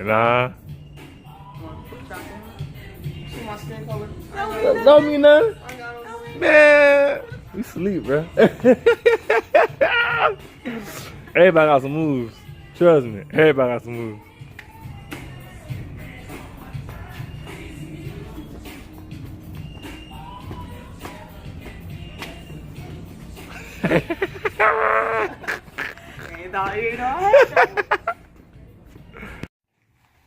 Nah. See my skin color? Don't mean nothing. I got them. Man, we sleep, bro. Everybody got some moves. Trust me. Everybody got some moves.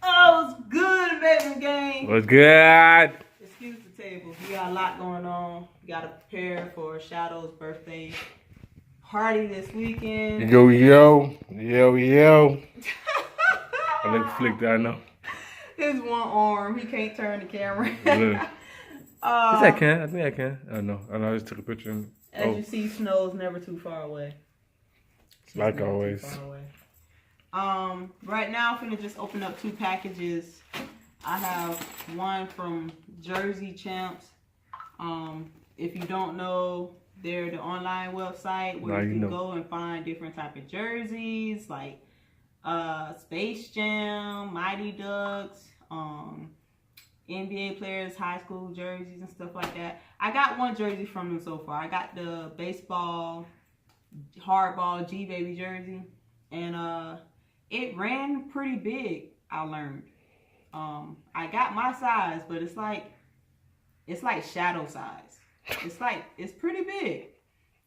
Oh, it's good, baby gang. What's good? Excuse the table. We got a lot going on. We got to prepare for Shadow's birthday party this weekend. Yo, yo. Yo, yo. I look flicked, I know. His one arm, he can't turn the camera. Look. Yes, I can. I think I can. Oh, no. I just took a picture. And, As you see, snow's never too far away. It's like never too always. far away. Right now, I'm finna just open up 2 packages. I have one from Jersy Champs. If you don't know, they're the online website where you can go and find different type of jerseys like Space Jam, Mighty Ducks, NBA players, high school jerseys and stuff like that. I got one jersey from them so far. I got the baseball, hardball G-Baby jersey, and it ran pretty big, I learned. I got my size, but it's like Shadow size. It's pretty big.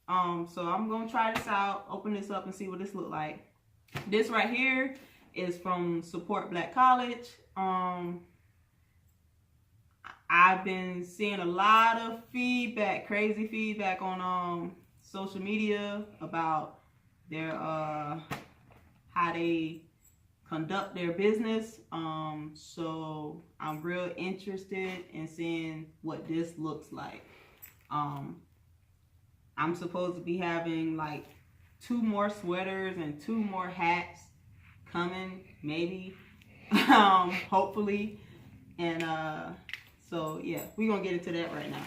So I'm gonna try this out, open this up and see what this look like. This right here is from Support Black College. I've been seeing a lot of feedback, crazy feedback on social media about their how they conduct their business. So I'm real interested in seeing what this looks like. I'm supposed to be having like 2 more sweaters and 2 more hats coming, maybe, hopefully. And so yeah, we're gonna get into that right now.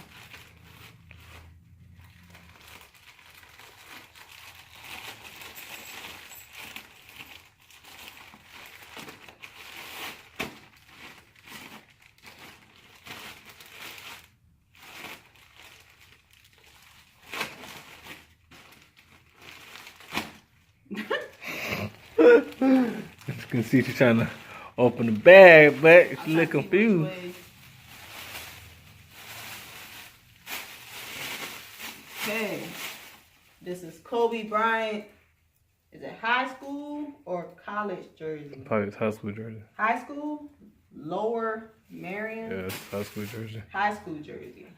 You can see she's trying to open the bag, but she's a little confused. Okay, this is Kobe Bryant. Is it high school or college jersey? Probably it's high school jersey. High school, Lower Marion. Yeah, it's high school jersey. High school jersey.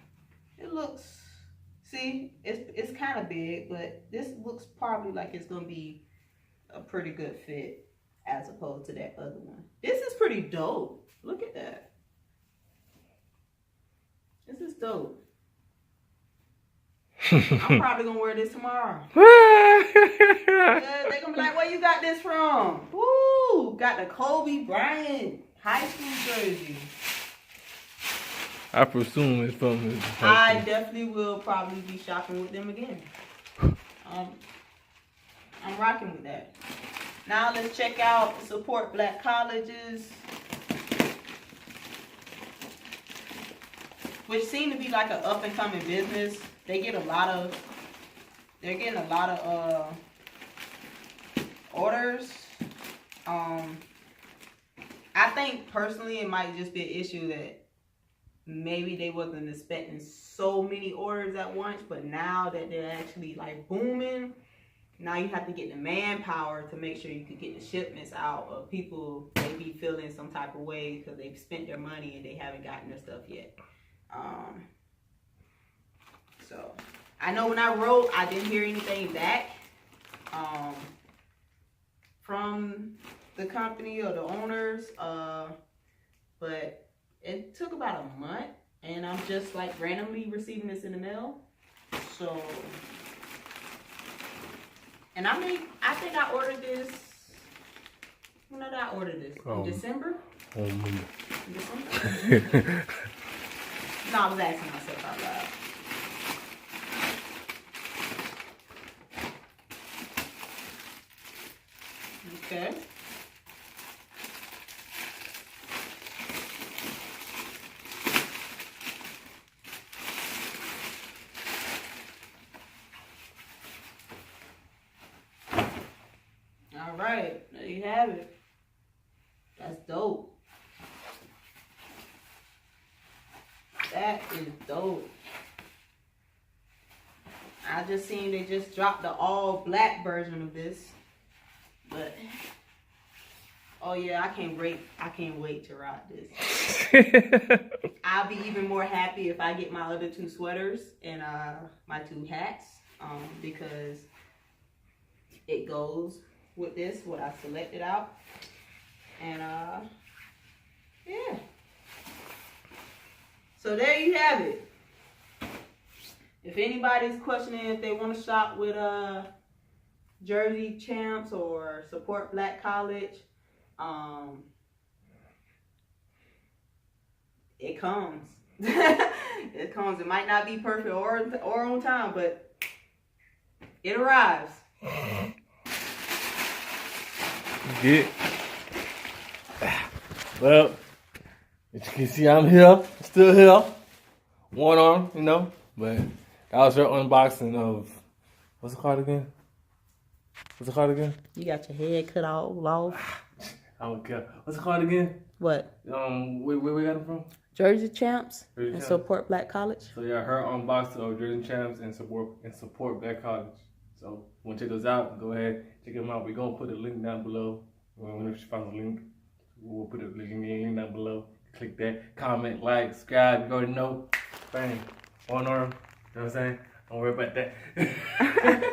It looks, see, it's kind of big, but this looks probably like it's gonna be a pretty good fit as opposed to that other one. This is pretty dope. Look at that. This is dope. I'm probably gonna wear this tomorrow. Yeah, they gonna be like, where you got this from? Woo! Got the Kobe Bryant high school jersey. I presume it's from his I definitely will probably be shopping with them again. I'm rocking with that. Now let's check out Support Black Colleges, which seem to be like an up and coming business. They're getting a lot of orders. I think personally it might just be an issue that maybe they wasn't expecting so many orders at once, but now that they're actually like booming, now you have to get the manpower to make sure you can get the shipments out, or people may be feeling some type of way because they've spent their money and they haven't gotten their stuff yet. So I know when I wrote, I didn't hear anything back from the company or the owners, but it took about a month, and I'm just like randomly receiving this in the mail. So, and I mean, I think I ordered this. When did I order this? In December? In December? No, I was asking myself out loud. Okay. right. There you have it. That's dope. That is dope. I just seen they just dropped the all black version of this. But oh yeah, I can't wait to rock this. I'll be even more happy if I get my other 2 sweaters and my 2 hats. Because it goes with this, what I selected out. And yeah. So there you have it. If anybody's questioning if they want to shop with Jersey Champs or support Black College, it comes. It comes. It might not be perfect or on time, but it arrives. Good. Well, as you can see, I'm here. Still here. One arm, you know. But that was your unboxing of, what's it called again? You got your head cut off. I don't care. What's it called again? What? Where we got it from? Jersey Champs Jersey and Champs. support Black College. So yeah, her unboxing of Jersey Champs and support Black College. So want to check those out? Go ahead, check them out. We're gonna put a link down below. Whenever she finds a link, we'll put a link down below. Click that, comment, like, subscribe. You already know. Bang, one arm. You know what I'm saying? Don't worry about that.